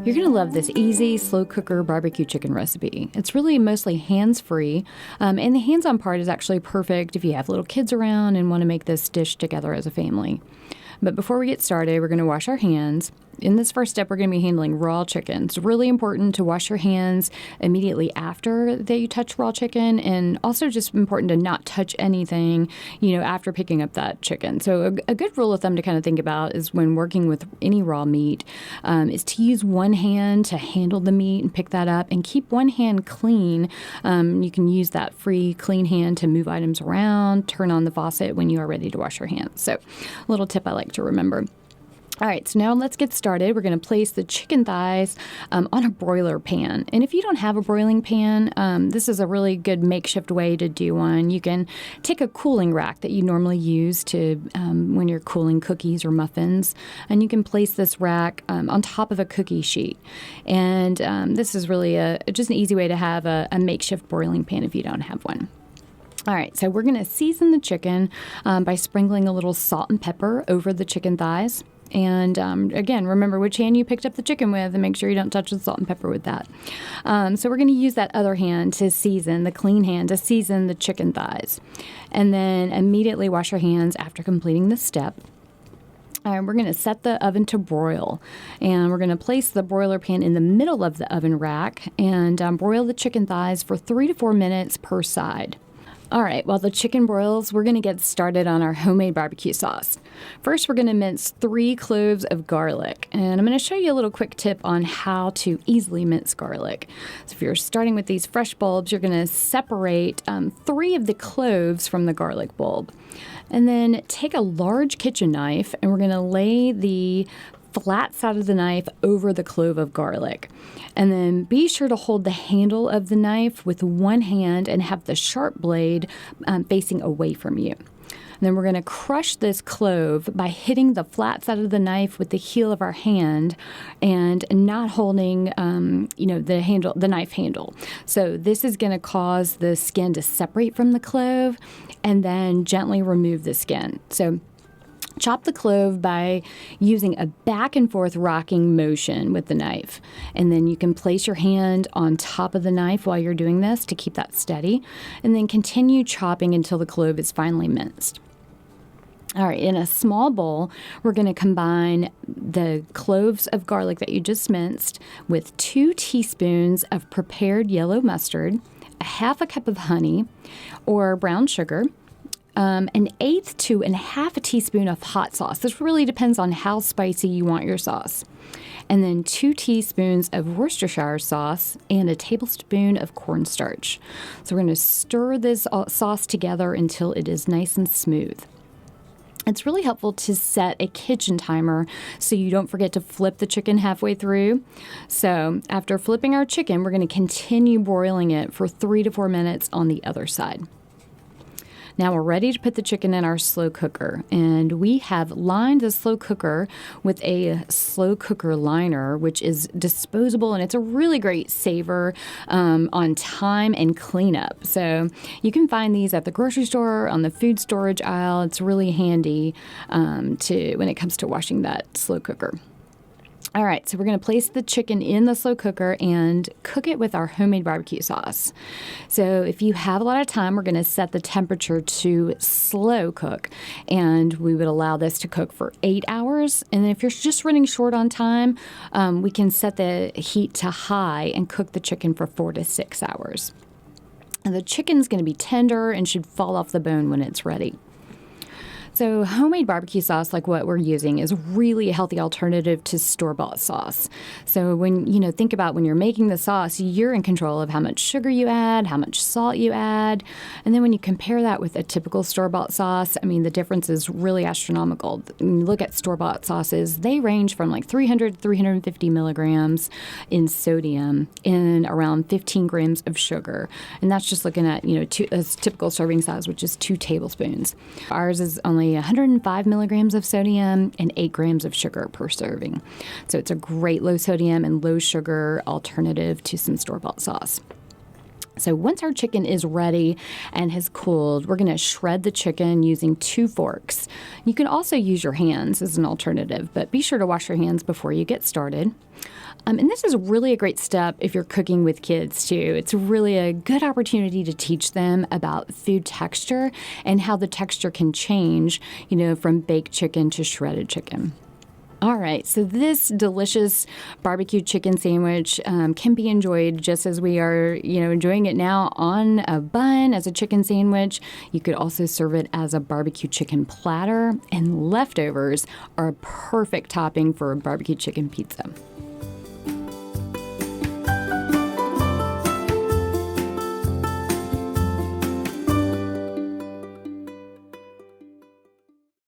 You're going to love this easy slow cooker barbecue chicken recipe. It's really mostly hands-free, and the hands-on part is actually perfect if you have little kids around and want to make this dish together as a family. But before we get started, we're going to wash our hands. In this first step, we're going to be handling raw chicken. It's really important to wash your hands immediately after that you touch raw chicken, and also just important to not touch anything, after picking up that chicken. So a good rule of thumb to kind of think about is when working with any raw meat is to use one hand to handle the meat and pick that up, and keep one hand clean. You can use that free, clean hand to move items around, turn on the faucet when you are ready to wash your hands. So a little tip I like to remember. All right, so now let's get started. We're going to place the chicken thighs on a broiler pan. And if you don't have a broiling pan, this is a really good makeshift way to do one. You can take a cooling rack that you normally use to when you're cooling cookies or muffins, and you can place this rack on top of a cookie sheet. And this is really just an easy way to have a makeshift broiling pan if you don't have one. All right, so we're going to season the chicken by sprinkling a little salt and pepper over the chicken thighs. And again, remember which hand you picked up the chicken with, and make sure you don't touch the salt and pepper with that. So we're going to use that other hand to season, the clean hand, to season the chicken thighs. And then immediately wash your hands after completing this step. We're going to set the oven to broil, and we're going to place the broiler pan in the middle of the oven rack and broil the chicken thighs for 3 to 4 minutes per side. All right, while the chicken broils, we're going to get started on our homemade barbecue sauce. First, we're going to mince 3 cloves of garlic, and I'm going to show you a little quick tip on how to easily mince garlic. So if you're starting with these fresh bulbs, you're going to separate 3 of the cloves from the garlic bulb. And then take a large kitchen knife, and we're going to lay the flat side of the knife over the clove of garlic. And then be sure to hold the handle of the knife with one hand and have the sharp blade facing away from you. And then we're going to crush this clove by hitting the flat side of the knife with the heel of our hand and not holding, the knife handle. So this is going to cause the skin to separate from the clove, and then gently remove the skin. So chop the clove by using a back and forth rocking motion with the knife. And then you can place your hand on top of the knife while you're doing this to keep that steady. And then continue chopping until the clove is finely minced. All right, in a small bowl, we're going to combine the cloves of garlic that you just minced with 2 teaspoons of prepared yellow mustard, a half a cup of honey or brown sugar, an eighth to and half a teaspoon of hot sauce. This really depends on how spicy you want your sauce. And then 2 teaspoons of Worcestershire sauce and a tablespoon of cornstarch. So we're going to stir this sauce together until it is nice and smooth. It's really helpful to set a kitchen timer so you don't forget to flip the chicken halfway through. So after flipping our chicken, we're going to continue broiling it for 3 to 4 minutes on the other side. Now we're ready to put the chicken in our slow cooker, and we have lined the slow cooker with a slow cooker liner, which is disposable, and it's a really great saver on time and cleanup. So you can find these at the grocery store, on the food storage aisle. It's really handy when it comes to washing that slow cooker. All right, so we're going to place the chicken in the slow cooker and cook it with our homemade barbecue sauce. So if you have a lot of time, we're going to set the temperature to slow cook, and we would allow this to cook for 8 hours. And then if you're just running short on time, we can set the heat to high and cook the chicken for 4 to 6 hours. And the chicken's going to be tender and should fall off the bone when it's ready. So homemade barbecue sauce, like what we're using, is really a healthy alternative to store-bought sauce. So when think about when you're making the sauce, you're in control of how much sugar you add, how much salt you add. And then when you compare that with a typical store-bought sauce, the difference is really astronomical. When you look at store-bought sauces, they range from like 300 to 350 milligrams in sodium and around 15 grams of sugar. And that's just looking at, a typical serving size, which is 2 tablespoons. Ours is only 105 milligrams of sodium and 8 grams of sugar per serving. So it's a great low sodium and low sugar alternative to some store-bought sauce. So once our chicken is ready and has cooled, we're going to shred the chicken using 2 forks. You can also use your hands as an alternative, but be sure to wash your hands before you get started. And this is really a great step if you're cooking with kids too. It's really a good opportunity to teach them about food texture and how the texture can change, from baked chicken to shredded chicken. All right, so this delicious barbecue chicken sandwich can be enjoyed just as we are, enjoying it now on a bun as a chicken sandwich. You could also serve it as a barbecue chicken platter, and leftovers are a perfect topping for a barbecue chicken pizza.